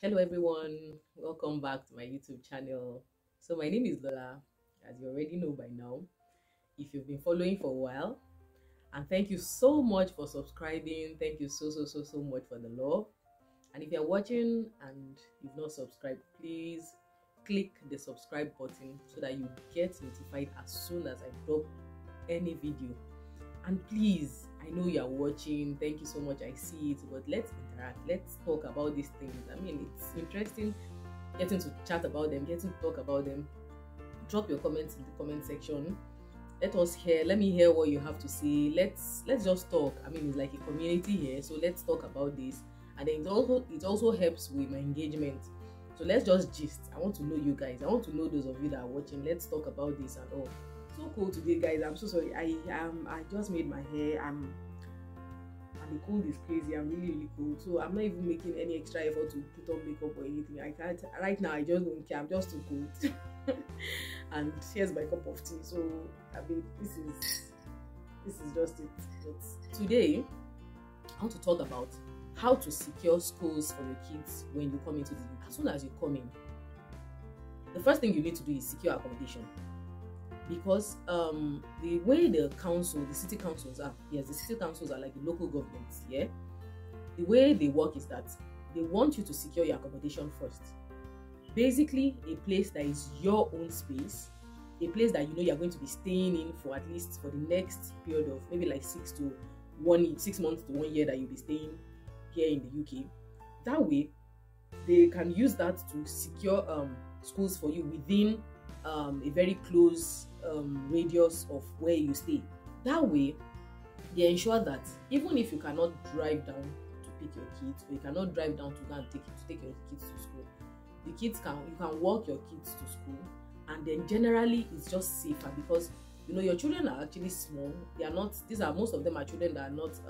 Hello everyone, welcome back to my YouTube channel. So my name is Lola, as you already know by now, if you've been following for a while. And thank you so much for subscribing. Thank you so much for the love. And if you're watching and you've not subscribed, please click the subscribe button so that you get notified as soon as I drop any video. And please, I know you are watching, thank you so much, I see it, but let's interact, let's talk about these things. I mean, it's interesting getting to chat about them, getting to talk about them. Drop your comments in the comment section. Let me hear what you have to say. Let's just talk. I mean, it's like a community here, so let's talk about this. And then it also helps with my engagement. So let's just gist. I want to know you guys, I want to know those of you that are watching. Let's talk about this and all. So cool today, guys. I'm so sorry. I just made my hair. And the cold is crazy. I'm really cold, so I'm not even making any extra effort to put on makeup or anything. I can't right now. I just don't care. I'm just too cold. And here's my cup of tea. So I mean, this is just it. But today I want to talk about how to secure schools for your kids when you come into the UK. As soon as you come in, the first thing you need to do is secure accommodation. Because the way the city councils are, yes, the city councils are like the local governments, yeah. The way they work is that they want you to secure your accommodation first. Basically, a place that is your own space, a place that you know you're going to be staying in for at least for the next period of maybe like 6 months to 1 year that you'll be staying here in the UK. That way, they can use that to secure schools for you within a very close radius of where you stay. That way, they ensure that even if you cannot drive down to pick your kids, or you cannot drive down to go and take your kids to school, you can walk your kids to school, and then generally it's just safer because you know your children are actually small. Most of them are children that are not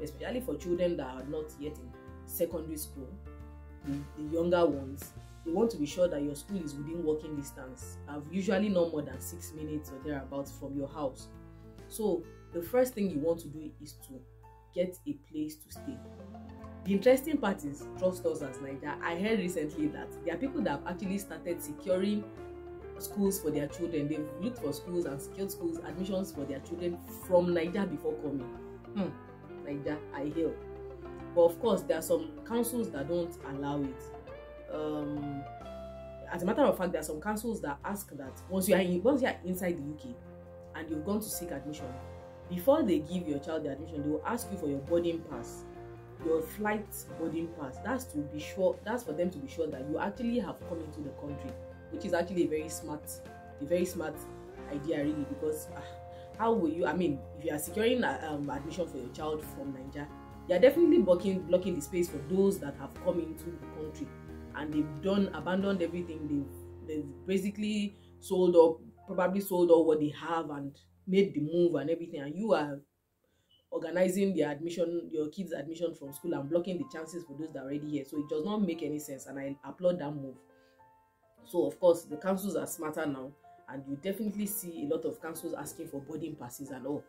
especially for children that are not yet in secondary school, the younger ones. You want to be sure that your school is within walking distance, usually no more than 6 minutes or thereabouts from your house. So the first thing you want to do is to get a place to stay. The interesting part is, trust us as Naija, I heard recently that there are people that have actually started securing schools for their children. They've looked for schools and secured schools admissions for their children from Naija before coming. Naija, I hear. But of course, there are some councils that don't allow it. As a matter of fact, there are some councils that ask that once you are inside the UK and you've gone to seek admission, before they give your child the admission, they will ask you for your boarding pass, your flight boarding pass. That's for them to be sure that you actually have come into the country, which is actually a very smart idea, really, because how will you? I mean, if you are securing admission for your child from Nigeria, you are definitely blocking the space for those that have come into the country and they've abandoned everything. They've basically probably sold all what they have and made the move and everything, and you are organizing your kids' admission from school and blocking the chances for those that are already here. So it does not make any sense, and I applaud that move. So of course the councils are smarter now, and you definitely see a lot of councils asking for boarding passes and all.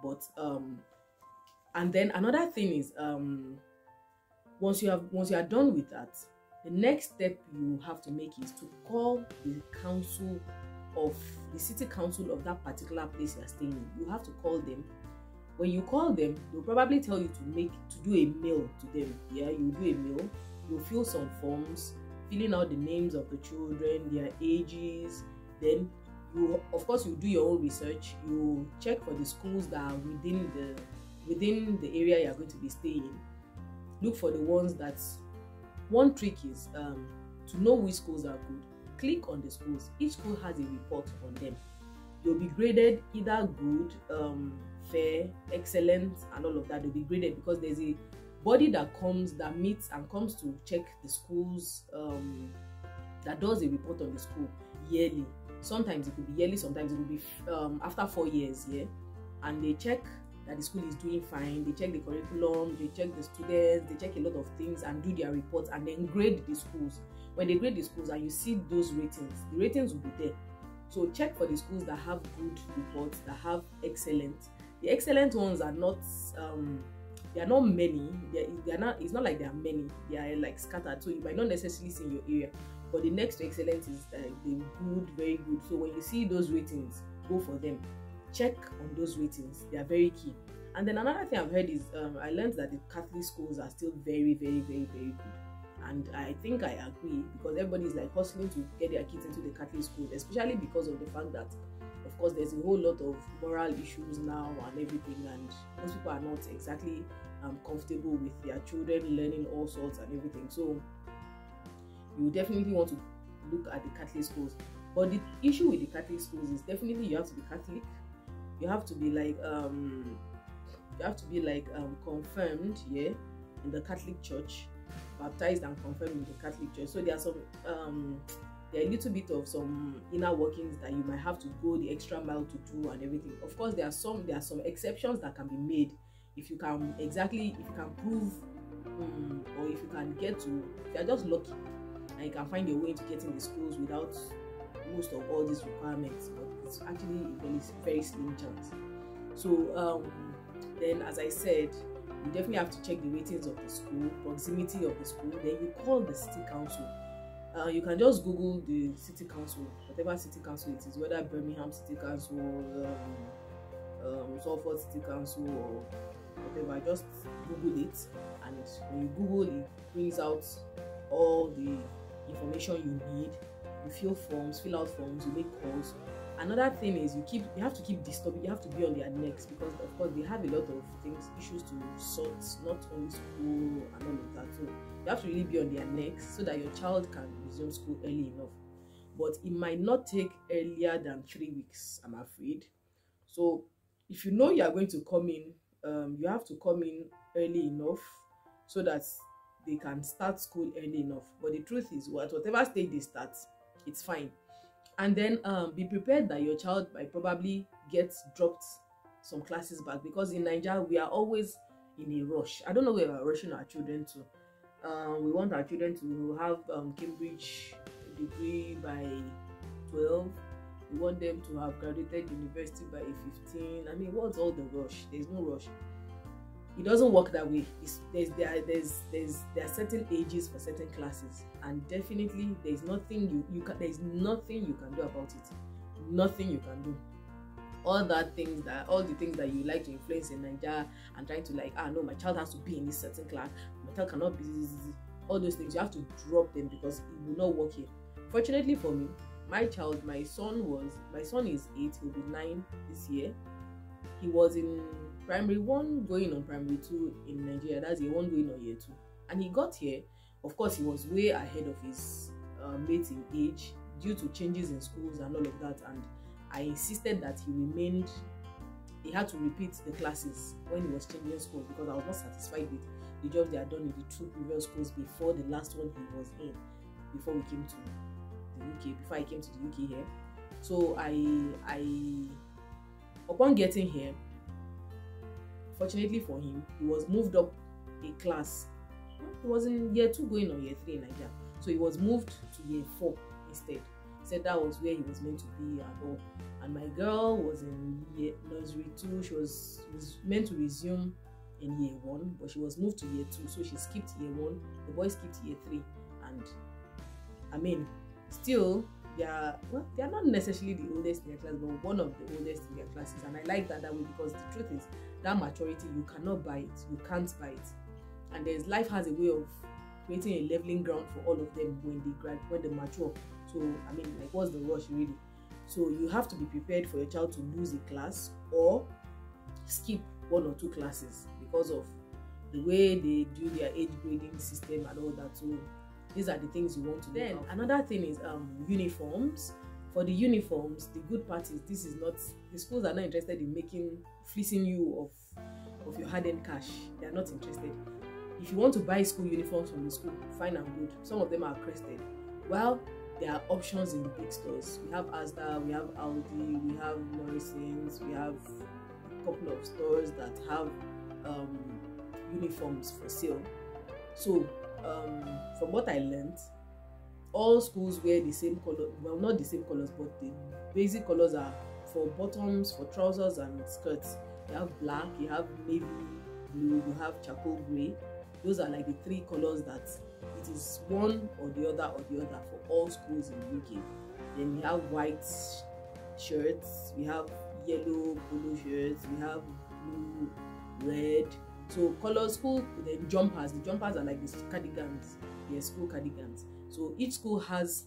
But and then another thing is once you are done with that, the next step you have to make is to call the city council of that particular place you are staying in. You have to call them. When you call them, they'll probably tell you to do a mail to them. Yeah, you do a mail. You'll fill some forms, filling out the names of the children, their ages. Then you do your own research. You check for the schools that are within the area you are going to be staying in. Look for the ones that. One trick is to know which schools are good. Click on the schools. Each school has a report on them. You'll be graded either good, fair, excellent, and all of that. They'll be graded because there's a body that meets and comes to check the schools, that does a report on the school yearly. Sometimes it could be yearly, sometimes it will be after 4 years, yeah. And they check that the school is doing fine. They check the curriculum, they check the students, they check a lot of things and do their reports and then grade the schools. When they grade the schools and you see those ratings, the ratings will be there. So check for the schools that have good reports, that have excellent. The excellent ones are not They are not many. They are not. It's not like they are many. They are like scattered. So you might not necessarily see in your area. But the next to excellence is they're good, very good. So when you see those ratings, go for them. Check on those ratings. They are very key. And then another thing I've heard is I learned that the Catholic schools are still very, very, very, very good. And I think I agree, because everybody is like hustling to get their kids into the Catholic schools, especially because of the fact that, of course, there's a whole lot of moral issues now and everything, and most people are not exactly comfortable with their children learning all sorts and everything. So you definitely want to look at the Catholic schools. But the issue with the Catholic schools is definitely you have to be Catholic. You have to be like confirmed, yeah, in the Catholic Church, baptized and confirmed in the Catholic Church. So there are some there are a little bit of some inner workings that you might have to go the extra mile to do and everything. Of course, there are some exceptions that can be made if you can prove or if you can get to, if you are just lucky and you can find your way into getting the schools without most of all these requirements. But it's actually a very, very slim chance. So then, as I said, you definitely have to check the ratings of the school, proximity of the school. Then you call the city council. You can just Google the city council, whatever city council it is, whether Birmingham City Council, Salford City Council, or whatever. Just Google it, and when you Google it, brings out all the information you need. You fill out forms, you make calls. Another thing is you have to keep disturbing. You have to be on their necks, because of course they have a lot of issues to sort, not only school and all of that. So you have to really be on their necks so that your child can resume school early enough. But it might not take earlier than 3 weeks, I'm afraid. So if you know you are going to come in, you have to come in early enough so that they can start school early enough. But the truth is, at whatever stage they start, it's fine. And then be prepared that your child might probably get dropped some classes back, because in Nigeria we are always in a rush. I don't know where we're rushing our children to. We want our children to have Cambridge degree by 12. We want them to have graduated university by 15. I mean, what's all the rush? There's no rush. It doesn't work that way. There are certain ages for certain classes, and definitely there's nothing you can do about it. Nothing you can do. All the things that you like to influence in Nigeria and trying to no, my child has to be in this certain class, my child cannot be all those things, you have to drop them, because it will not work here. Fortunately for me, my son is 8, he'll be 9 this year. He was in primary 1 going on primary 2 in Nigeria. That's year 1 going on year 2. And he got here. Of course, he was way ahead of his mates in age due to changes in schools and all of that. And I insisted that he had to repeat the classes when he was changing schools, because I was not satisfied with the job they had done in the 2 previous schools before the last one he was in, before we came to the UK, before I came to the UK here. So upon getting here, fortunately for him, he was moved up a class. He was in year 2 going on year 3 in Nigeria. So he was moved to year 4 instead. He said that was where he was meant to be and all. And my girl was in nursery 2. She was meant to resume in year 1, but she was moved to year 2. So she skipped year 1. The boy skipped year 3. And I mean, still, they are not necessarily the oldest in their class, but one of the oldest in their classes. And I like that way, because the truth is, that maturity, you cannot buy it. You can't buy it. And life has a way of creating a leveling ground for all of them when they mature. So I mean, what's the rush really? So you have to be prepared for your child to lose a class or skip 1 or 2 classes because of the way they do their age grading system and all that. So these are the things you want to do. Then another thing is uniforms. For the uniforms, the good part is the schools are not interested in fleecing you of your hard-earned cash. They are not interested. If you want to buy school uniforms from the school, fine and good. Some of them are crested. Well, there are options in the big stores. We have Asda, we have Aldi, we have Morrison's, we have a couple of stores that have uniforms for sale. So from what I learned, all schools wear the same color. Well, not the same colors, but the basic colors are for bottoms, for trousers and skirts. You have black, you have navy blue, you have charcoal gray. Those are like the three colors that it is one or the other for all schools in the UK. Then we have white shirts, we have yellow polo shirts, we have blue, red. So color school, then jumpers. The jumpers are like these cardigans, school cardigans. So each school has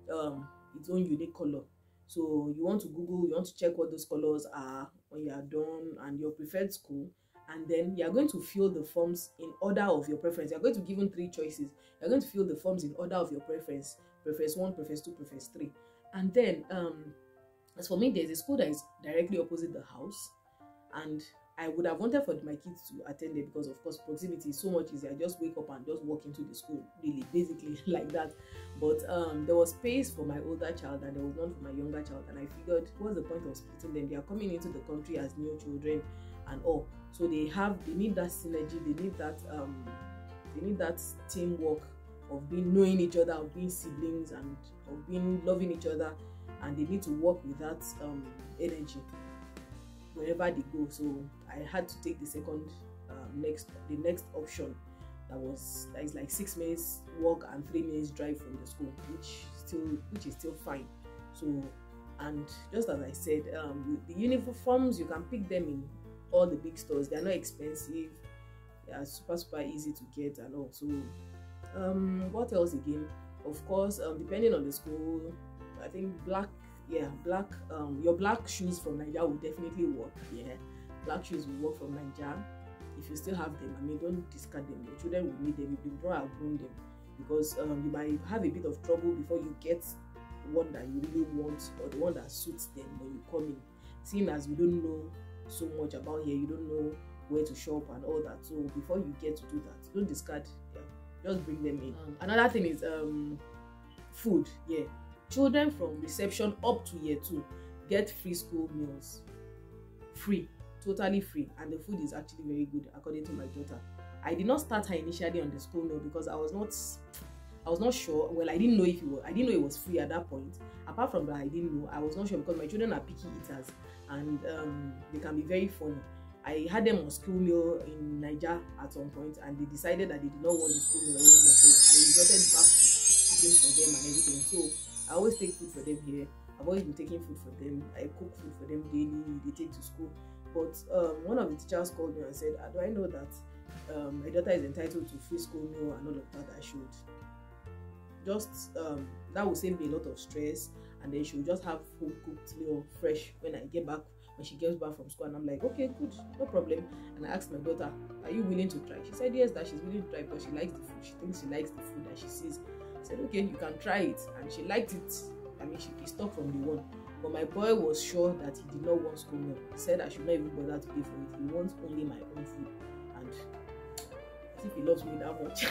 its own unique color. So you want to Google, you want to check what those colors are when you are done and your preferred school, and then you are going to fill the forms in order of your preference. You are going to give them 3 choices. You are going to fill the forms in order of your preference: preference 1, preference 2, preference 3. And then as for me, there's a school that is directly opposite the house, and I would have wanted for my kids to attend it because, of course, proximity is so much easier. I just wake up and just walk into the school, really, basically like that. But there was space for my older child and there was none for my younger child, and I figured, what's the point of splitting them? They are coming into the country as new children and all, so they need that synergy, they need that teamwork of knowing each other, of being siblings, and of being loving each other, and they need to work with that energy wherever they go. So I had to take the next option that is like 6 minutes walk and 3 minutes drive from the school, which is still fine. So, and just as I said, the uniforms, you can pick them in all the big stores. They are not expensive, they are super easy to get and all. So what else again? Of course, depending on the school, I think your black shoes from Nigeria will definitely work. Black shoes will work from Nigeria if you still have them. I mean, don't discard them. Your children will need them if you don't outgrow them, because you might have a bit of trouble before you get one that you really want or the one that suits them when you come in. Seeing as you don't know so much about here, you don't know where to shop and all that, so before you get to do that, don't discard. Just bring them in. Another thing is food. Children from reception up to year 2 get free school meals. Free, totally free, and the food is actually very good according to my daughter. I did not start her initially on the school meal because I was not sure. Well, I didn't know it was free at that point. Apart from that, I didn't know. I was not sure because my children are picky eaters, and they can be very funny. I had them on school meal in Nigeria at some point, and they decided that they did not want the school meal anymore. So I resorted back to cooking for them and everything. So I always take food for them here. I've always been taking food for them. I cook food for them daily. They take to school. But one of the teachers called me and said, do I know that my daughter is entitled to free school meal and all of that? I should just that will save me a lot of stress, and then she will just have home cooked meal fresh when she gets back from school. And I'm like, okay, good, no problem. And I asked my daughter, are you willing to try? She said yes, that she's willing to try because she likes the food. She thinks she likes the food that she sees. I said, okay, you can try it, and she liked it. I mean, she stuck from the one. But my boy was sure that he did not want school meal. He said I should not even bother to pay for it. He wants only my own food. And as if he loves me that much.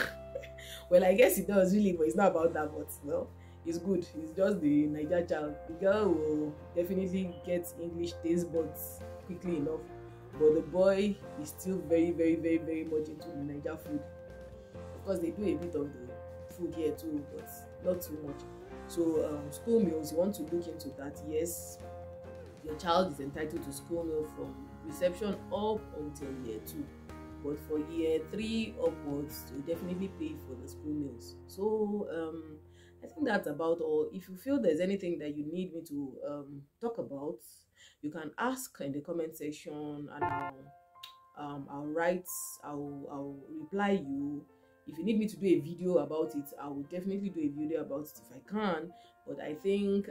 Well, I guess he does really, but it's not about that. But well, it's good. It's just the Niger child. The girl will definitely get English taste buds quickly enough, but the boy is still very much into the Niger food. Of course, they do a bit of the food here too, but not too much. So school meals, you want to look into that. Yes, your child is entitled to school meal from reception up until year 2, but for year 3 upwards, you definitely pay for the school meals. So I think that's about all. If you feel there's anything that you need me to talk about, you can ask in the comment section, and I'll reply you. If you need me to do a video about it, I will definitely do a video about it if I can. But I think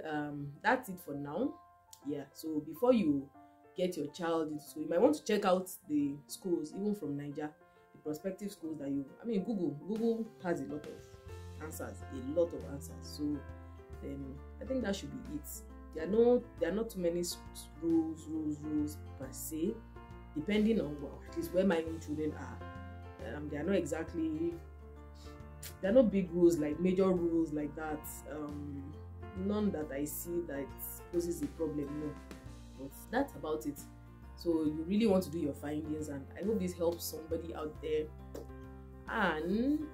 that's it for now. So before you get your child into school, you might want to check out the schools, even from Nigeria, the prospective schools that Google has a lot of answers. So then I think that should be it. There are not too many rules per se, depending on at least where my own children are. There are no big rules, like major rules like that. None that I see that poses a problem, no. But that's about it. So you really want to do your findings, and I hope this helps somebody out there and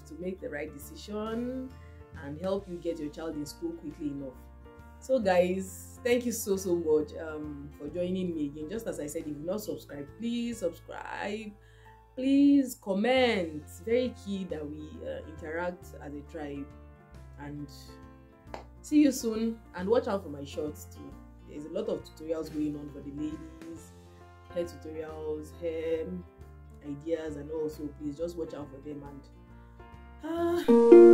to make the right decision and help you get your child in school quickly enough. So guys, thank you so much for joining me again. Just as I said, if you've not subscribed, please subscribe Please comment. It's very key that we interact as a tribe. And see you soon, and watch out for my shorts too. There's a lot of tutorials going on for the ladies, hair tutorials, hair ideas, and also please just watch out for them. And